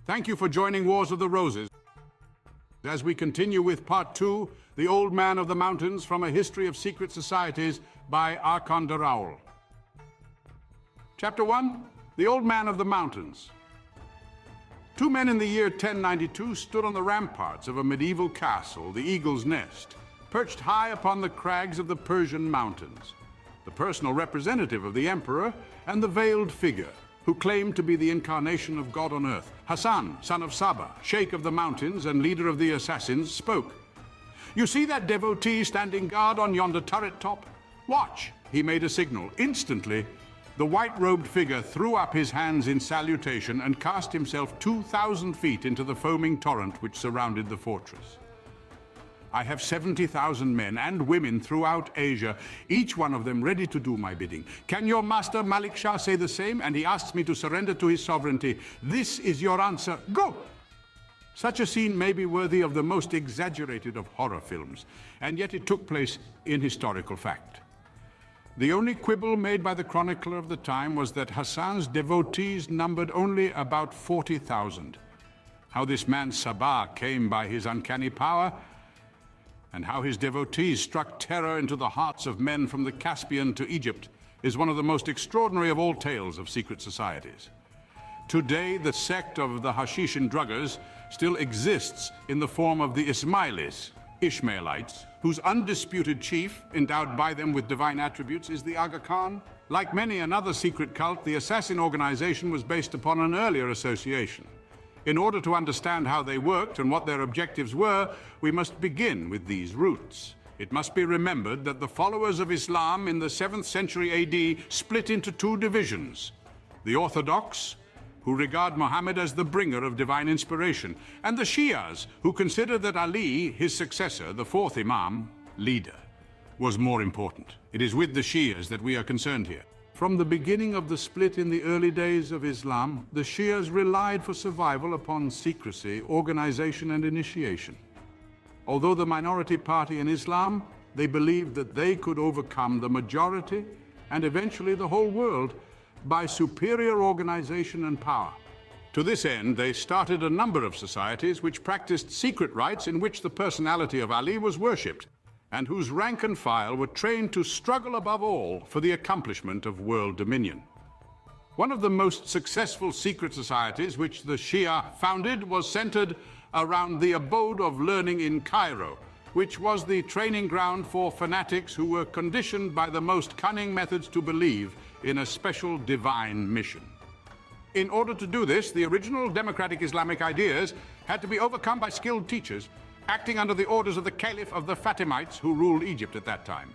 Thank you for joining Wars of the Roses. As we continue with Part 2, The Old Man of the Mountains from a History of Secret Societies by Arkon Daraul. Chapter 1, The Old Man of the Mountains. Two men in the year 1092 stood on the ramparts of a medieval castle, the Eagle's Nest, perched high upon the crags of the Persian mountains. The personal representative of the emperor and the veiled figure who claimed to be the incarnation of God on earth, Hasan, son of Sabah, Sheikh of the mountains and leader of the assassins, spoke. "You see that devotee standing guard on yonder turret top? Watch!" He made a signal. Instantly, the white-robed figure threw up his hands in salutation and cast himself 2,000 feet into the foaming torrent which surrounded the fortress. "I have 70,000 men and women throughout Asia, each one of them ready to do my bidding. Can your master Malik Shah say the same? And he asks me to surrender to his sovereignty. This is your answer. Go!" Such a scene may be worthy of the most exaggerated of horror films, and yet it took place in historical fact. The only quibble made by the chronicler of the time was that Hasan's devotees numbered only about 40,000. How this man Sabah came by his uncanny power, and how his devotees struck terror into the hearts of men from the Caspian to Egypt, is one of the most extraordinary of all tales of secret societies. Today, the sect of the Hashishin druggers still exists in the form of the Ismailis, Ishmaelites, whose undisputed chief, endowed by them with divine attributes, is the Aga Khan. Like many another secret cult, the assassin organization was based upon an earlier association. In order to understand how they worked and what their objectives were, we must begin with these roots. It must be remembered that the followers of Islam in the 7th century AD split into two divisions: the Orthodox, who regard Muhammad as the bringer of divine inspiration, and the Shias, who consider that Ali, his successor, the 4th Imam, leader, was more important. It is with the Shias that we are concerned here. From the beginning of the split in the early days of Islam, the Shias relied for survival upon secrecy, organization, and initiation. Although the minority party in Islam, they believed that they could overcome the majority and eventually the whole world by superior organization and power. To this end, they started a number of societies which practiced secret rites in which the personality of Ali was worshipped, and whose rank and file were trained to struggle above all for the accomplishment of world dominion. One of the most successful secret societies which the Shia founded was centered around the abode of learning in Cairo, which was the training ground for fanatics who were conditioned by the most cunning methods to believe in a special divine mission. In order to do this, the original democratic Islamic ideas had to be overcome by skilled teachers, acting under the orders of the Caliph of the Fatimites who ruled Egypt at that time.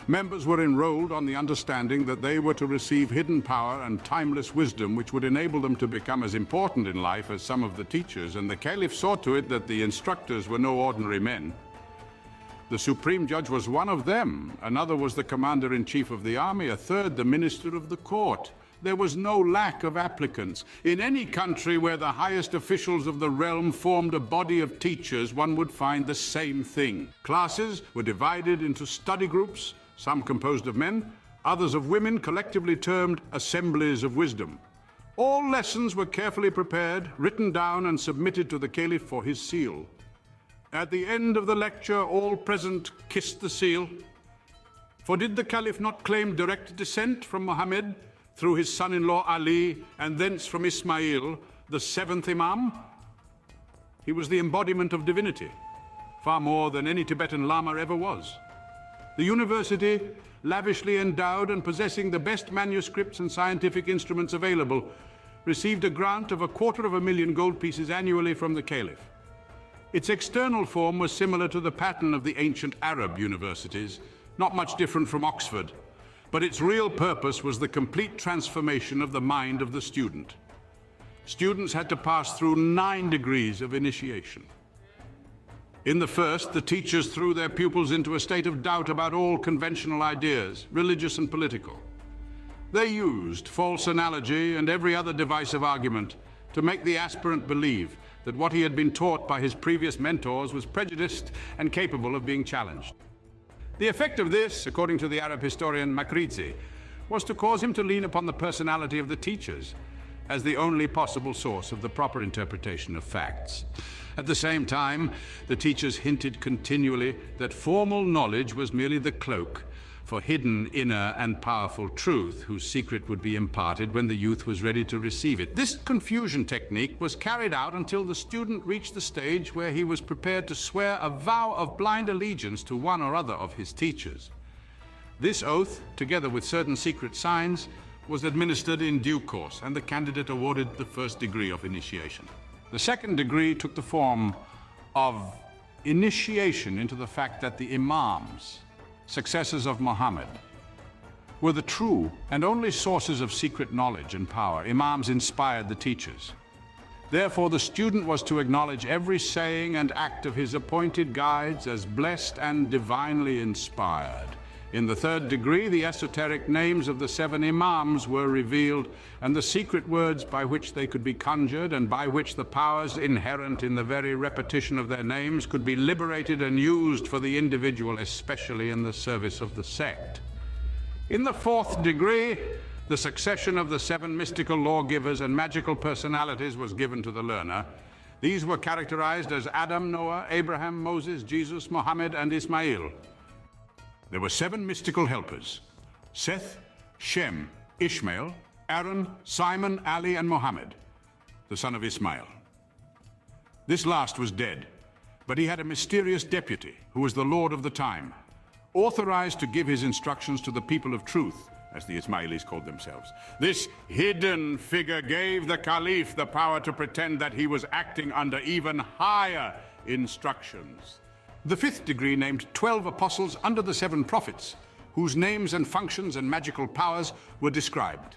Members were enrolled on the understanding that they were to receive hidden power and timeless wisdom which would enable them to become as important in life as some of the teachers, and the Caliph saw to it that the instructors were no ordinary men. The Supreme Judge was one of them, another was the Commander-in-Chief of the army, a third the Minister of the Court. There was no lack of applicants. In any country where the highest officials of the realm formed a body of teachers, one would find the same thing. Classes were divided into study groups, some composed of men, others of women, collectively termed assemblies of wisdom. All lessons were carefully prepared, written down, and submitted to the Caliph for his seal. At the end of the lecture, all present kissed the seal. For did the Caliph not claim direct descent from Muhammad through his son-in-law Ali, and thence from Ismail, the 7th Imam? He was the embodiment of divinity, far more than any Tibetan Lama ever was. The university, lavishly endowed and possessing the best manuscripts and scientific instruments available, received a grant of 250,000 gold pieces annually from the Caliph. Its external form was similar to the pattern of the ancient Arab universities, not much different from Oxford, but its real purpose was the complete transformation of the mind of the student. Students had to pass through 9 degrees of initiation. In the first, the teachers threw their pupils into a state of doubt about all conventional ideas, religious and political. They used false analogy and every other device of argument to make the aspirant believe that what he had been taught by his previous mentors was prejudiced and capable of being challenged. The effect of this, according to the Arab historian Makrizi, was to cause him to lean upon the personality of the teachers, as the only possible source of the proper interpretation of facts. At the same time, the teachers hinted continually that formal knowledge was merely the cloak for hidden, inner, and powerful truth, whose secret would be imparted when the youth was ready to receive it. This confusion technique was carried out until the student reached the stage where he was prepared to swear a vow of blind allegiance to one or other of his teachers. This oath, together with certain secret signs, was administered in due course, and the candidate awarded the first degree of initiation. The second degree took the form of initiation into the fact that the imams, successors of Muhammad, were the true and only sources of secret knowledge and power. Imams inspired the teachers. Therefore, the student was to acknowledge every saying and act of his appointed guides as blessed and divinely inspired. In the third degree, the esoteric names of the 7 imams were revealed, and the secret words by which they could be conjured and by which the powers inherent in the very repetition of their names could be liberated and used for the individual, especially in the service of the sect. In the fourth degree, the succession of the 7 mystical lawgivers and magical personalities was given to the learner. These were characterized as Adam, Noah, Abraham, Moses, Jesus, Muhammad, and Ismail. There were 7 mystical helpers: Seth, Shem, Ishmael, Aaron, Simon, Ali, and Muhammad, the son of Ismail. This last was dead, but he had a mysterious deputy who was the Lord of the time, authorized to give his instructions to the people of truth, as the Ismailis called themselves. This hidden figure gave the Caliph the power to pretend that he was acting under even higher instructions. The fifth degree named 12 apostles under the 7 prophets, whose names and functions and magical powers were described.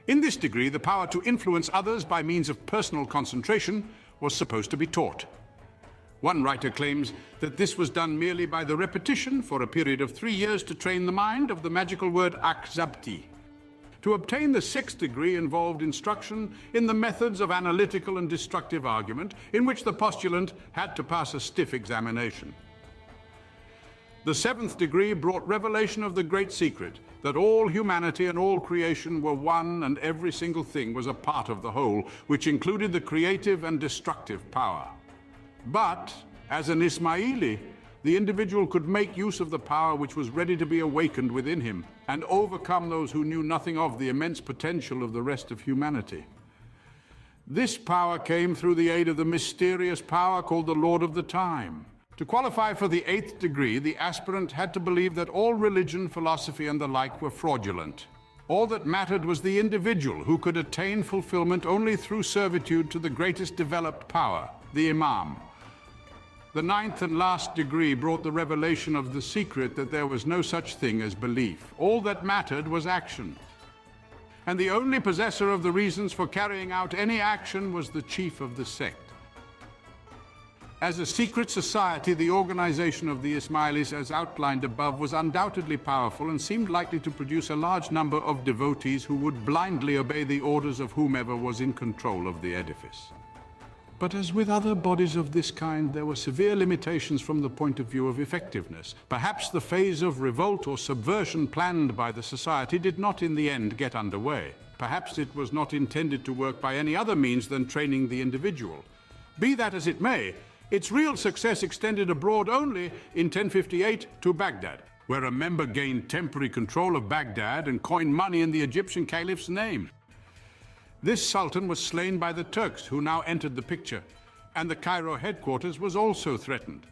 In this degree, the power to influence others by means of personal concentration was supposed to be taught. One writer claims that this was done merely by the repetition for a period of 3 years to train the mind of the magical word akzabti. To obtain the 6th degree involved instruction in the methods of analytical and destructive argument, in which the postulant had to pass a stiff examination. The 7th degree brought revelation of the great secret, that all humanity and all creation were one, and every single thing was a part of the whole, which included the creative and destructive power. But, as an Ismaili, the individual could make use of the power which was ready to be awakened within him and overcome those who knew nothing of the immense potential of the rest of humanity. This power came through the aid of the mysterious power called the Lord of the Time. To qualify for the 8th degree, the aspirant had to believe that all religion, philosophy, and the like were fraudulent. All that mattered was the individual, who could attain fulfillment only through servitude to the greatest developed power, the Imam. The 9th and last degree brought the revelation of the secret that there was no such thing as belief. All that mattered was action. And the only possessor of the reasons for carrying out any action was the chief of the sect. As a secret society, the organization of the Ismailis, as outlined above, was undoubtedly powerful and seemed likely to produce a large number of devotees who would blindly obey the orders of whomever was in control of the edifice. But as with other bodies of this kind, there were severe limitations from the point of view of effectiveness. Perhaps the phase of revolt or subversion planned by the society did not in the end get underway. Perhaps it was not intended to work by any other means than training the individual. Be that as it may, its real success extended abroad only in 1058 to Baghdad, where a member gained temporary control of Baghdad and coined money in the Egyptian caliph's name. This sultan was slain by the Turks, who now entered the picture, and the Cairo headquarters was also threatened.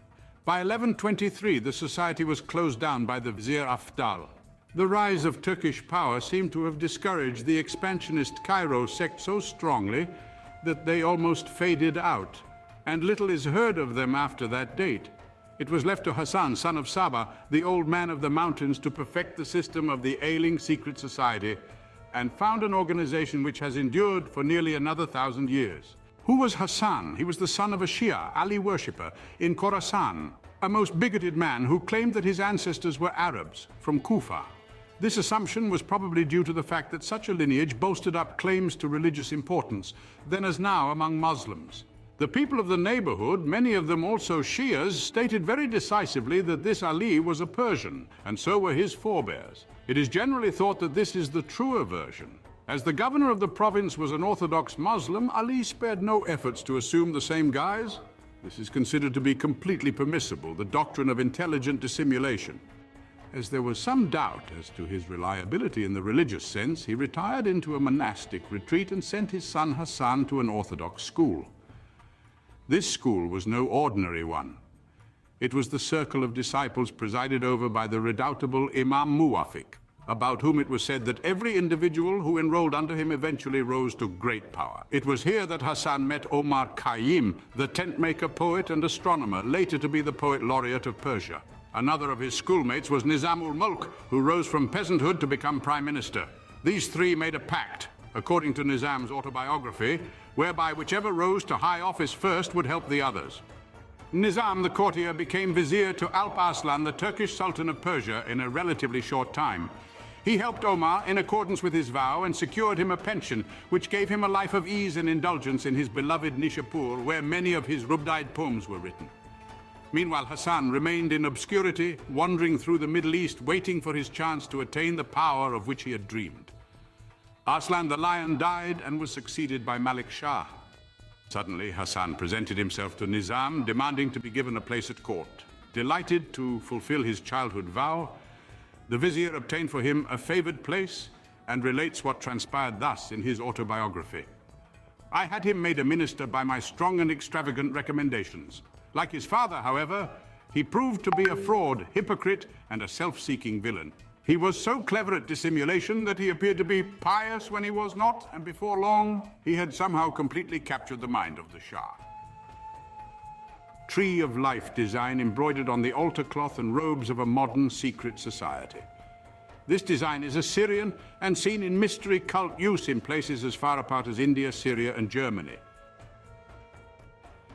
By 1123, the society was closed down by the Vizier Afdal. The rise of Turkish power seemed to have discouraged the expansionist Cairo sect so strongly that they almost faded out, and little is heard of them after that date. It was left to Hasan, son of Sabah, the old man of the mountains, to perfect the system of the ailing secret society and found an organization which has endured for nearly another 1,000 years. Who was Hasan? He was the son of a Shia, Ali worshipper, in Khorasan, a most bigoted man who claimed that his ancestors were Arabs from Kufa. This assumption was probably due to the fact that such a lineage bolstered up claims to religious importance, then as now among Muslims. The people of the neighborhood, many of them also Shias, stated very decisively that this Ali was a Persian, and so were his forebears. It is generally thought that this is the truer version. As the governor of the province was an Orthodox Muslim, Ali spared no efforts to assume the same guise. This is considered to be completely permissible, the doctrine of intelligent dissimulation. As there was some doubt as to his reliability in the religious sense, he retired into a monastic retreat and sent his son Hasan to an Orthodox school. This school was no ordinary one. It was the circle of disciples presided over by the redoubtable Imam Muwafiq, about whom it was said that every individual who enrolled under him eventually rose to great power. It was here that Hasan met Omar Khayyam, the tent-maker, poet and astronomer, later to be the poet laureate of Persia. Another of his schoolmates was Nizam-ul-Mulk, who rose from peasanthood to become prime minister. These three made a pact, according to Nizam's autobiography, whereby whichever rose to high office first would help the others. Nizam, the courtier, became vizier to Alp Arslan, the Turkish Sultan of Persia, in a relatively short time. He helped Omar in accordance with his vow and secured him a pension, which gave him a life of ease and indulgence in his beloved Nishapur, where many of his Rubdaid poems were written. Meanwhile, Hasan remained in obscurity, wandering through the Middle East, waiting for his chance to attain the power of which he had dreamed. Arslan the Lion died and was succeeded by Malik Shah. Suddenly, Hasan presented himself to Nizam, demanding to be given a place at court. Delighted to fulfill his childhood vow, the vizier obtained for him a favored place and relates what transpired thus in his autobiography. I had him made a minister by my strong and extravagant recommendations. Like his father, however, he proved to be a fraud, hypocrite, and a self-seeking villain. He was so clever at dissimulation that he appeared to be pious when he was not, and before long, he had somehow completely captured the mind of the Shah. Tree of life design embroidered on the altar cloth and robes of a modern secret society. This design is Assyrian and seen in mystery cult use in places as far apart as India, Syria, and Germany.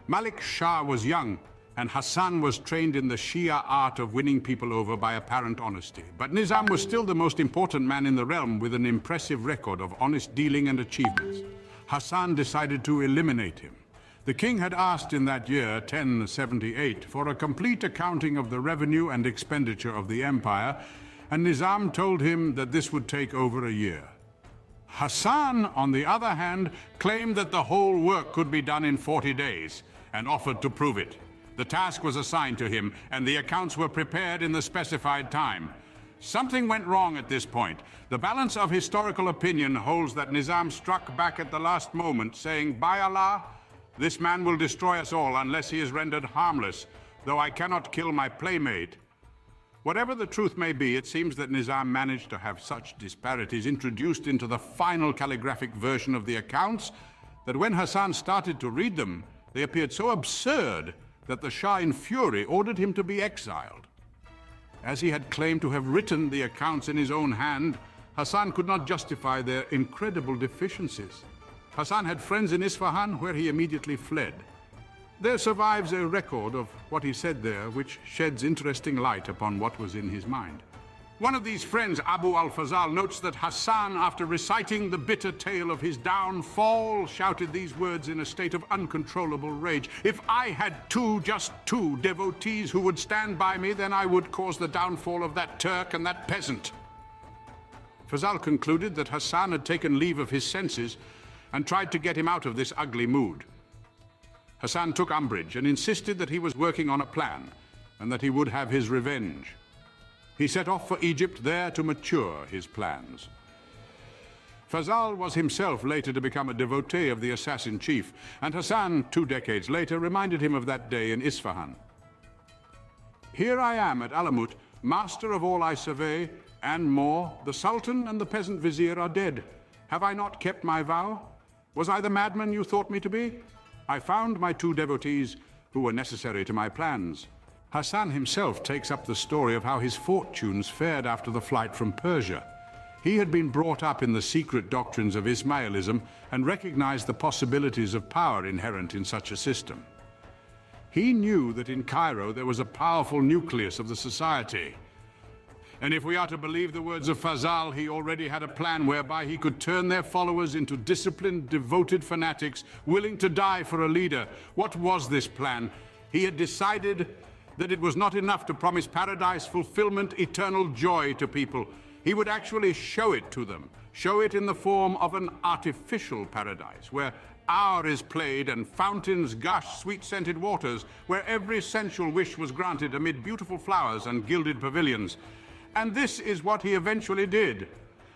Malik Shah was young, and Hasan was trained in the Shia art of winning people over by apparent honesty. But Nizam was still the most important man in the realm, with an impressive record of honest dealing and achievements. Hasan decided to eliminate him. The king had asked in that year, 1078, for a complete accounting of the revenue and expenditure of the empire, and Nizam told him that this would take over a year. Hasan, on the other hand, claimed that the whole work could be done in 40 days, and offered to prove it. The task was assigned to him, and the accounts were prepared in the specified time. Something went wrong at this point. The balance of historical opinion holds that Nizam struck back at the last moment, saying, "By Allah, this man will destroy us all unless he is rendered harmless, though I cannot kill my playmate." Whatever the truth may be, it seems that Nizam managed to have such disparities introduced into the final calligraphic version of the accounts that when Hasan started to read them, they appeared so absurd that the Shah, in fury, ordered him to be exiled. As he had claimed to have written the accounts in his own hand, Hasan could not justify their incredible deficiencies. Hasan had friends in Isfahan, where he immediately fled. There survives a record of what he said there, which sheds interesting light upon what was in his mind. One of these friends, Abu al-Fazal, notes that Hasan, after reciting the bitter tale of his downfall, shouted these words in a state of uncontrollable rage: "If I had just two devotees who would stand by me, then I would cause the downfall of that Turk and that peasant." Fazal concluded that Hasan had taken leave of his senses and tried to get him out of this ugly mood. Hasan took umbrage and insisted that he was working on a plan and that he would have his revenge. He set off for Egypt, there to mature his plans. Fazal was himself later to become a devotee of the assassin chief, and Hasan, 2 decades later, reminded him of that day in Isfahan. "Here I am at Alamut, master of all I survey, and more. The Sultan and the peasant vizier are dead. Have I not kept my vow? Was I the madman you thought me to be? I found my 2 devotees who were necessary to my plans." Hasan himself takes up the story of how his fortunes fared after the flight from Persia. He had been brought up in the secret doctrines of Ismailism and recognized the possibilities of power inherent in such a system. He knew that in Cairo there was a powerful nucleus of the society. And if we are to believe the words of Fazal, he already had a plan whereby he could turn their followers into disciplined, devoted fanatics, willing to die for a leader. What was this plan? He had decided that it was not enough to promise paradise, fulfillment, eternal joy to people. He would actually show it to them, show it in the form of an artificial paradise, where hour is played and fountains gush sweet-scented waters, where every sensual wish was granted amid beautiful flowers and gilded pavilions. And this is what he eventually did.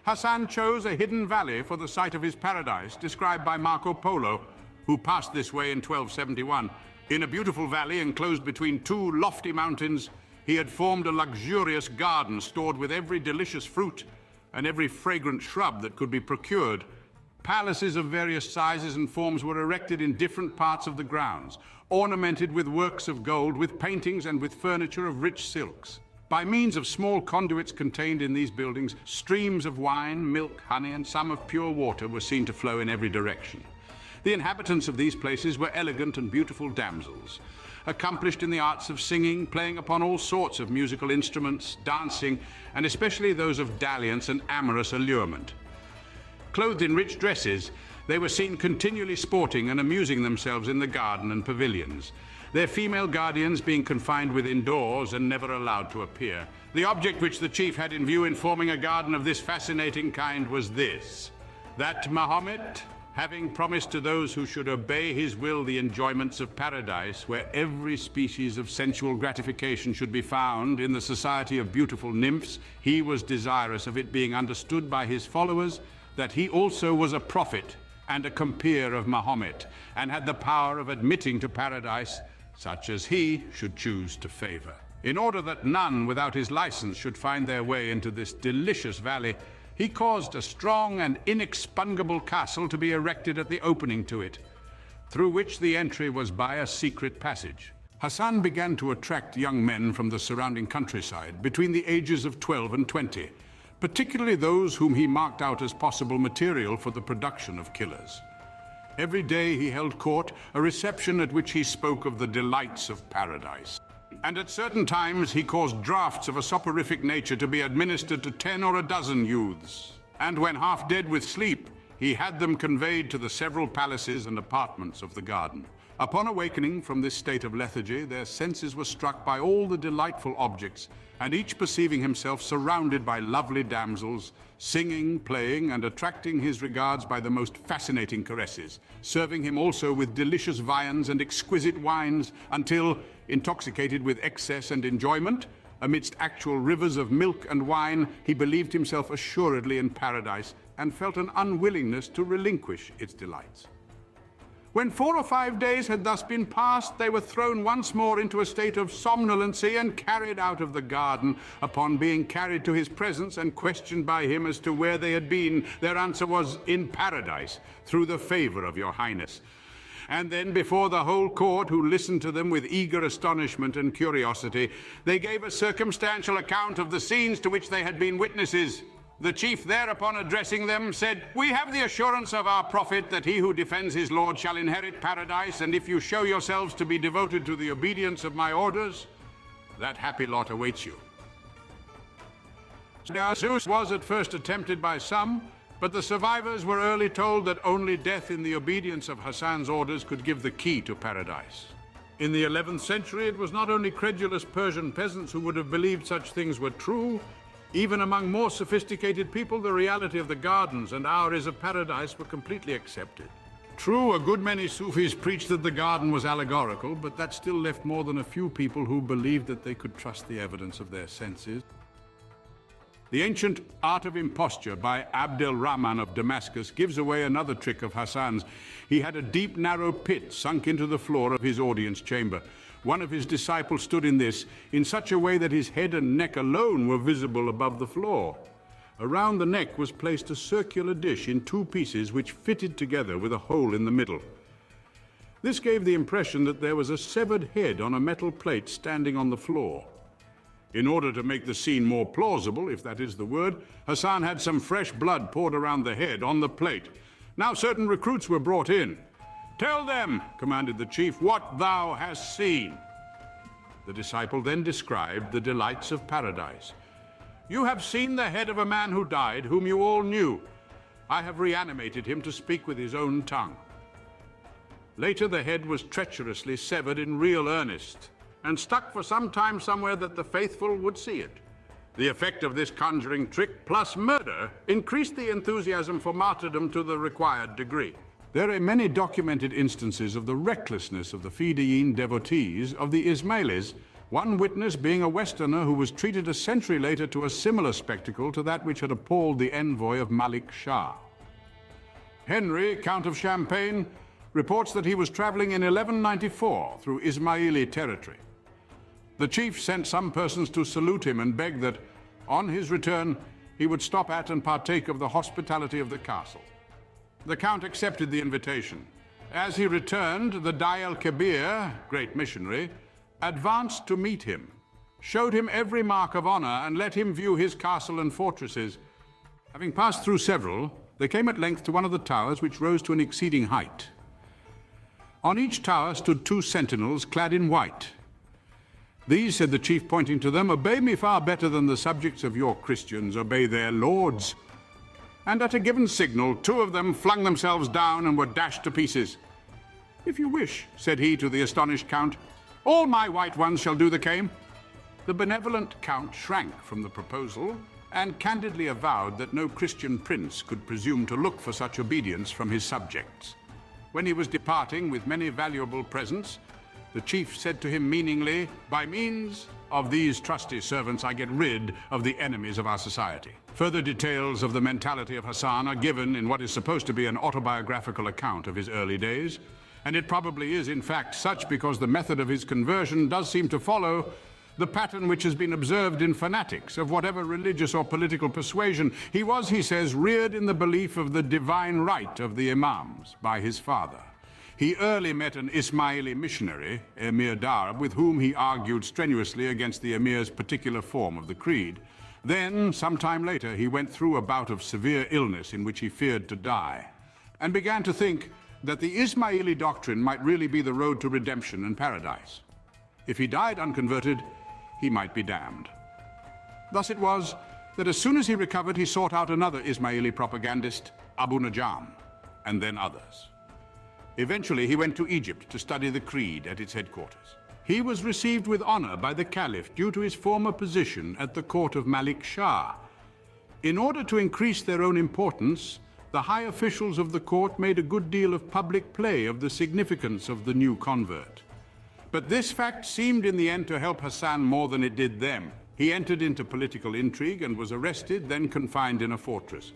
Hasan chose a hidden valley for the site of his paradise, described by Marco Polo, who passed this way in 1271. In a beautiful valley enclosed between two lofty mountains, he had formed a luxurious garden stored with every delicious fruit and every fragrant shrub that could be procured. Palaces of various sizes and forms were erected in different parts of the grounds, ornamented with works of gold, with paintings and with furniture of rich silks. By means of small conduits contained in these buildings, streams of wine, milk, honey, and some of pure water were seen to flow in every direction. The inhabitants of these places were elegant and beautiful damsels, accomplished in the arts of singing, playing upon all sorts of musical instruments, dancing, and especially those of dalliance and amorous allurement. Clothed in rich dresses, they were seen continually sporting and amusing themselves in the garden and pavilions, their female guardians being confined within doors and never allowed to appear. The object which the chief had in view in forming a garden of this fascinating kind was this: that Mahomet, having promised to those who should obey his will the enjoyments of paradise, where every species of sensual gratification should be found in the society of beautiful nymphs, he was desirous of it being understood by his followers that he also was a prophet and a compeer of Mahomet, and had the power of admitting to paradise such as he should choose to favor. In order that none without his license should find their way into this delicious valley, he caused a strong and inexpugnable castle to be erected at the opening to it, through which the entry was by a secret passage. Hasan began to attract young men from the surrounding countryside between the ages of 12 and 20, particularly those whom he marked out as possible material for the production of killers. Every day he held court, a reception at which he spoke of the delights of paradise. And at certain times he caused draughts of a soporific nature to be administered to 10 or a dozen youths. And when half dead with sleep, he had them conveyed to the several palaces and apartments of the garden. Upon awakening from this state of lethargy, their senses were struck by all the delightful objects, and each perceiving himself surrounded by lovely damsels, singing, playing, and attracting his regards by the most fascinating caresses, serving him also with delicious viands and exquisite wines, until, intoxicated with excess and enjoyment, amidst actual rivers of milk and wine, he believed himself assuredly in paradise, and felt an unwillingness to relinquish its delights. When 4 or 5 days had thus been passed, they were thrown once more into a state of somnolency and carried out of the garden. Upon being carried to his presence and questioned by him as to where they had been, their answer was, "In paradise, through the favor of your highness." And then, before the whole court, who listened to them with eager astonishment and curiosity, they gave a circumstantial account of the scenes to which they had been witnesses. The chief thereupon addressing them said, "We have the assurance of our prophet that he who defends his Lord shall inherit paradise, and if you show yourselves to be devoted to the obedience of my orders, that happy lot awaits you." Zeus was at first attempted by some, but the survivors were early told that only death in the obedience of Hasan's orders could give the key to paradise. In the 11th century, it was not only credulous Persian peasants who would have believed such things were true. Even among more sophisticated people, the reality of the gardens and hours of paradise were completely accepted. True, a good many Sufis preached that the garden was allegorical, but that still left more than a few people who believed that they could trust the evidence of their senses. The ancient art of imposture by Abd el-Rahman of Damascus gives away another trick of Hasan's. He had a deep, narrow pit sunk into the floor of his audience chamber. One of his disciples stood in this in such a way that his head and neck alone were visible above the floor. Around the neck was placed a circular dish in 2 pieces which fitted together with a hole in the middle. This gave the impression that there was a severed head on a metal plate standing on the floor. In order to make the scene more plausible, if that is the word, Hasan had some fresh blood poured around the head on the plate. Now certain recruits were brought in. "Tell them," commanded the chief, "what thou hast seen." The disciple then described the delights of paradise. "You have seen the head of a man who died, whom you all knew. I have reanimated him to speak with his own tongue." Later, the head was treacherously severed in real earnest, and stuck for some time somewhere that the faithful would see it. The effect of this conjuring trick plus murder increased the enthusiasm for martyrdom to the required degree. There are many documented instances of the recklessness of the Fidayeen devotees of the Ismailis, one witness being a Westerner who was treated a century later to a similar spectacle to that which had appalled the envoy of Malik Shah. Henry, Count of Champagne, reports that he was traveling in 1194 through Ismaili territory. The chief sent some persons to salute him and beg that, on his return, he would stop at and partake of the hospitality of the castle. The Count accepted the invitation. As he returned, the Dai el-Kabir, great missionary, advanced to meet him, showed him every mark of honor, and let him view his castle and fortresses. Having passed through several, they came at length to one of the towers, which rose to an exceeding height. On each tower stood 2 sentinels clad in white. These, said the chief, pointing to them, obey me far better than the subjects of your Christians obey their lords. And at a given signal, 2 of them flung themselves down and were dashed to pieces. If you wish, said he to the astonished Count, all my white ones shall do the same. The benevolent Count shrank from the proposal and candidly avowed that no Christian prince could presume to look for such obedience from his subjects. When he was departing with many valuable presents, the chief said to him meaningly, by means of these trusty servants I get rid of the enemies of our society. Further details of the mentality of Hasan are given in what is supposed to be an autobiographical account of his early days, and it probably is in fact such because the method of his conversion does seem to follow the pattern which has been observed in fanatics of whatever religious or political persuasion. He was, he says, reared in the belief of the divine right of the imams by his father. He early met an Ismaili missionary, Emir Darb, with whom he argued strenuously against the emir's particular form of the creed. Then, some time later, he went through a bout of severe illness in which he feared to die, and began to think that the Ismaili doctrine might really be the road to redemption and paradise. If he died unconverted, he might be damned. Thus it was that as soon as he recovered, he sought out another Ismaili propagandist, Abu Najam, and then others. Eventually, he went to Egypt to study the creed at its headquarters. He was received with honor by the Caliph due to his former position at the court of Malik Shah. In order to increase their own importance, the high officials of the court made a good deal of public play of the significance of the new convert. But this fact seemed in the end to help Hasan more than it did them. He entered into political intrigue and was arrested, then confined in a fortress.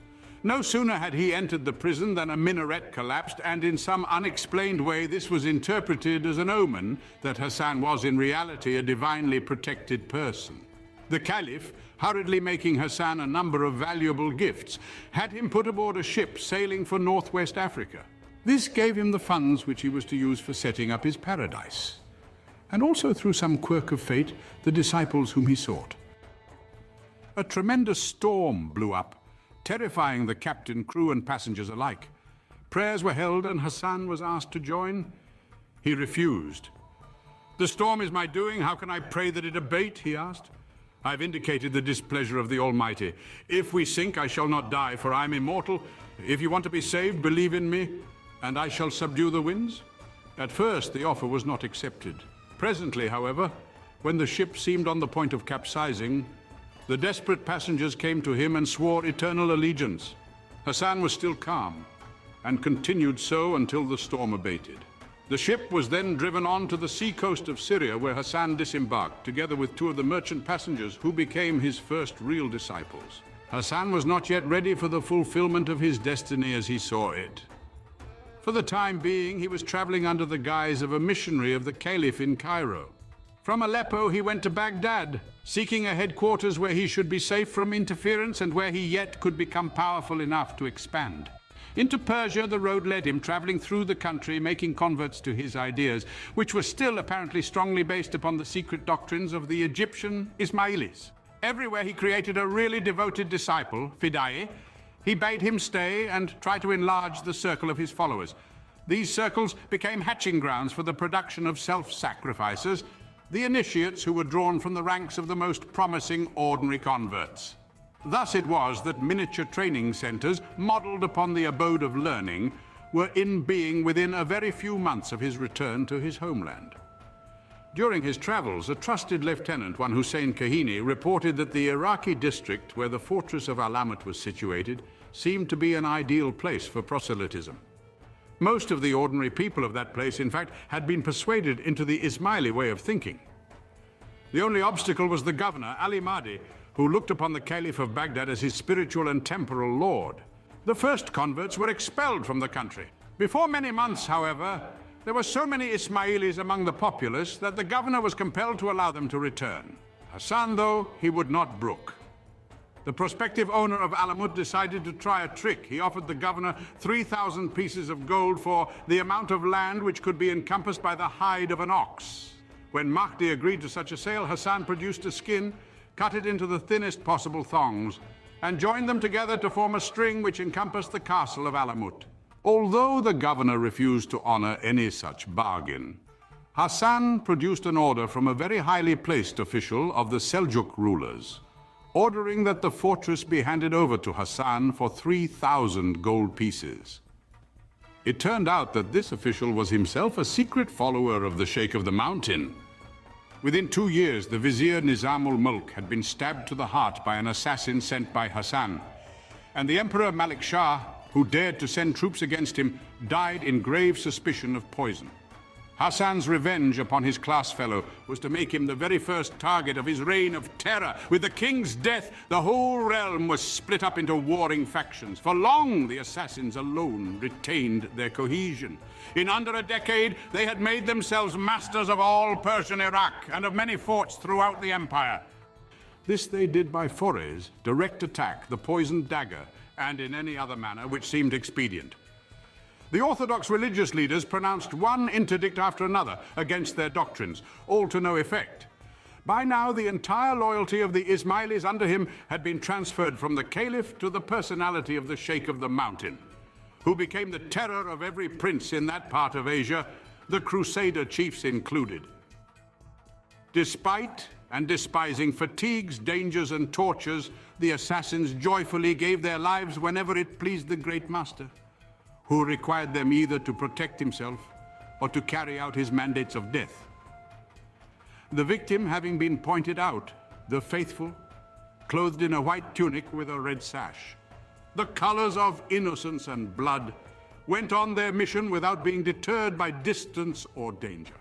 No sooner had he entered the prison than a minaret collapsed, and in some unexplained way this was interpreted as an omen that Hasan was in reality a divinely protected person. The Caliph, hurriedly making Hasan a number of valuable gifts, had him put aboard a ship sailing for northwest Africa. This gave him the funds which he was to use for setting up his paradise, and also, through some quirk of fate, the disciples whom he sought. A tremendous storm blew up, terrifying the captain, crew, and passengers alike. Prayers were held, and Hasan was asked to join. He refused. "The storm is my doing. How can I pray that it abate?" he asked. "I've indicated the displeasure of the Almighty. If we sink, I shall not die, for I am immortal. If you want to be saved, believe in me, and I shall subdue the winds." At first, the offer was not accepted. Presently, however, when the ship seemed on the point of capsizing, the desperate passengers came to him and swore eternal allegiance. Hasan was still calm, and continued so until the storm abated. The ship was then driven on to the seacoast of Syria, where Hasan disembarked, together with 2 of the merchant passengers who became his first real disciples. Hasan was not yet ready for the fulfillment of his destiny as he saw it. For the time being, he was traveling under the guise of a missionary of the Caliph in Cairo. From Aleppo, he went to Baghdad, seeking a headquarters where he should be safe from interference and where he yet could become powerful enough to expand. Into Persia, the road led him, traveling through the country, making converts to his ideas, which were still apparently strongly based upon the secret doctrines of the Egyptian Ismailis. Everywhere he created a really devoted disciple, Fidai. He bade him stay and try to enlarge the circle of his followers. These circles became hatching grounds for the production of self-sacrificers, the initiates who were drawn from the ranks of the most promising ordinary converts. Thus it was that miniature training centers, modeled upon the abode of learning, were in being within a very few months of his return to his homeland. During his travels, a trusted lieutenant, one Hussein Kahini, reported that the Iraqi district where the fortress of Alamut was situated seemed to be an ideal place for proselytism. Most of the ordinary people of that place, in fact, had been persuaded into the Ismaili way of thinking. The only obstacle was the governor, Ali Mahdi, who looked upon the Caliph of Baghdad as his spiritual and temporal lord. The first converts were expelled from the country. Before many months, however, there were so many Ismailis among the populace that the governor was compelled to allow them to return. Hasan, though, he would not brook. The prospective owner of Alamut decided to try a trick. He offered the governor 3,000 pieces of gold for the amount of land which could be encompassed by the hide of an ox. When Mahdi agreed to such a sale, Hasan produced a skin, cut it into the thinnest possible thongs, and joined them together to form a string which encompassed the castle of Alamut. Although the governor refused to honor any such bargain, Hasan produced an order from a very highly placed official of the Seljuk rulers, ordering that the fortress be handed over to Hasan for 3,000 gold pieces. It turned out that this official was himself a secret follower of the Sheikh of the mountain. Within 2 years, the vizier Nizamul Mulk had been stabbed to the heart by an assassin sent by Hasan, and the Emperor Malik Shah, who dared to send troops against him, died in grave suspicion of poison. Hasan's revenge upon his class-fellow was to make him the very first target of his reign of terror. With the king's death, the whole realm was split up into warring factions. For long, the assassins alone retained their cohesion. In under a decade, they had made themselves masters of all Persian Iraq and of many forts throughout the empire. This they did by forays, direct attack, the poisoned dagger, and in any other manner which seemed expedient. The Orthodox religious leaders pronounced one interdict after another against their doctrines, all to no effect. By now, the entire loyalty of the Ismailis under him had been transferred from the Caliph to the personality of the Sheikh of the mountain, who became the terror of every prince in that part of Asia, the Crusader chiefs included. Despite and despising fatigues, dangers, and tortures, the assassins joyfully gave their lives whenever it pleased the great master, who required them either to protect himself or to carry out his mandates of death. The victim having been pointed out, the faithful, clothed in a white tunic with a red sash, the colors of innocence and blood, went on their mission without being deterred by distance or danger.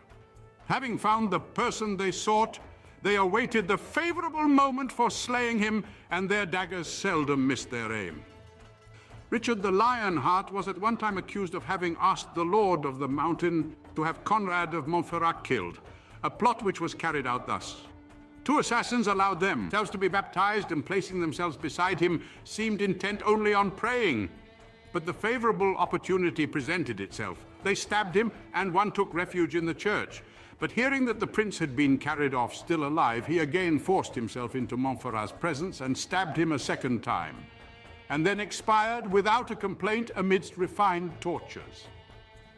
Having found the person they sought, they awaited the favorable moment for slaying him, and their daggers seldom missed their aim. Richard the Lionheart was at one time accused of having asked the Lord of the Mountain to have Conrad of Montferrat killed, a plot which was carried out thus. 2 assassins allowed themselves to be baptized, and placing themselves beside him, seemed intent only on praying. But the favorable opportunity presented itself. They stabbed him, and one took refuge in the church. But hearing that the prince had been carried off still alive, he again forced himself into Montferrat's presence and stabbed him a second time, and then expired without a complaint amidst refined tortures.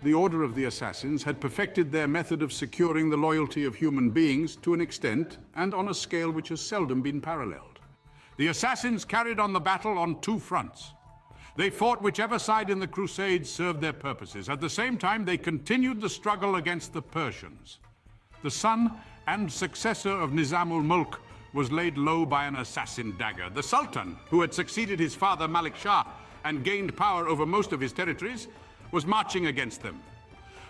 The order of the assassins had perfected their method of securing the loyalty of human beings to an extent and on a scale which has seldom been paralleled. The assassins carried on the battle on 2 fronts. They fought whichever side in the Crusades served their purposes. At the same time, they continued the struggle against the Persians. The son and successor of Nizamul Mulk was laid low by an assassin dagger. The Sultan, who had succeeded his father Malik Shah and gained power over most of his territories, was marching against them.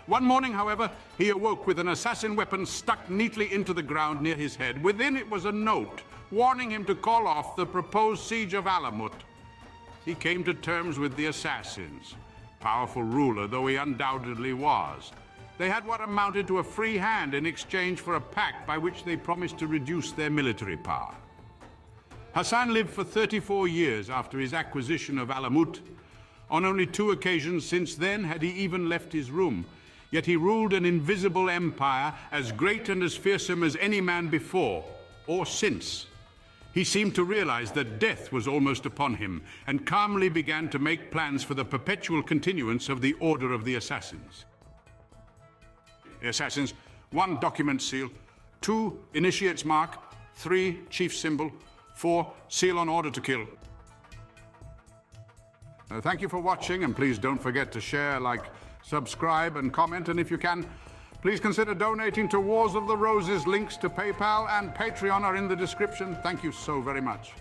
One morning, however, he awoke with an assassin weapon stuck neatly into the ground near his head. Within it was a note warning him to call off the proposed siege of Alamut. He came to terms with the assassins, powerful ruler though he undoubtedly was. They had what amounted to a free hand in exchange for a pact by which they promised to reduce their military power. Hasan lived for 34 years after his acquisition of Alamut. On only 2 occasions since then had he even left his room. Yet he ruled an invisible empire as great and as fearsome as any man before or since. He seemed to realize that death was almost upon him, and calmly began to make plans for the perpetual continuance of the Order of the Assassins. The assassins: 1 document seal, 2 initiate's mark, 3 chief symbol, 4 seal on order to kill. Thank you for watching, and please don't forget to share, like, subscribe, and comment, and if you can, Please consider donating to Wars of the Roses. Links to PayPal and Patreon are in the description. Thank you so very much.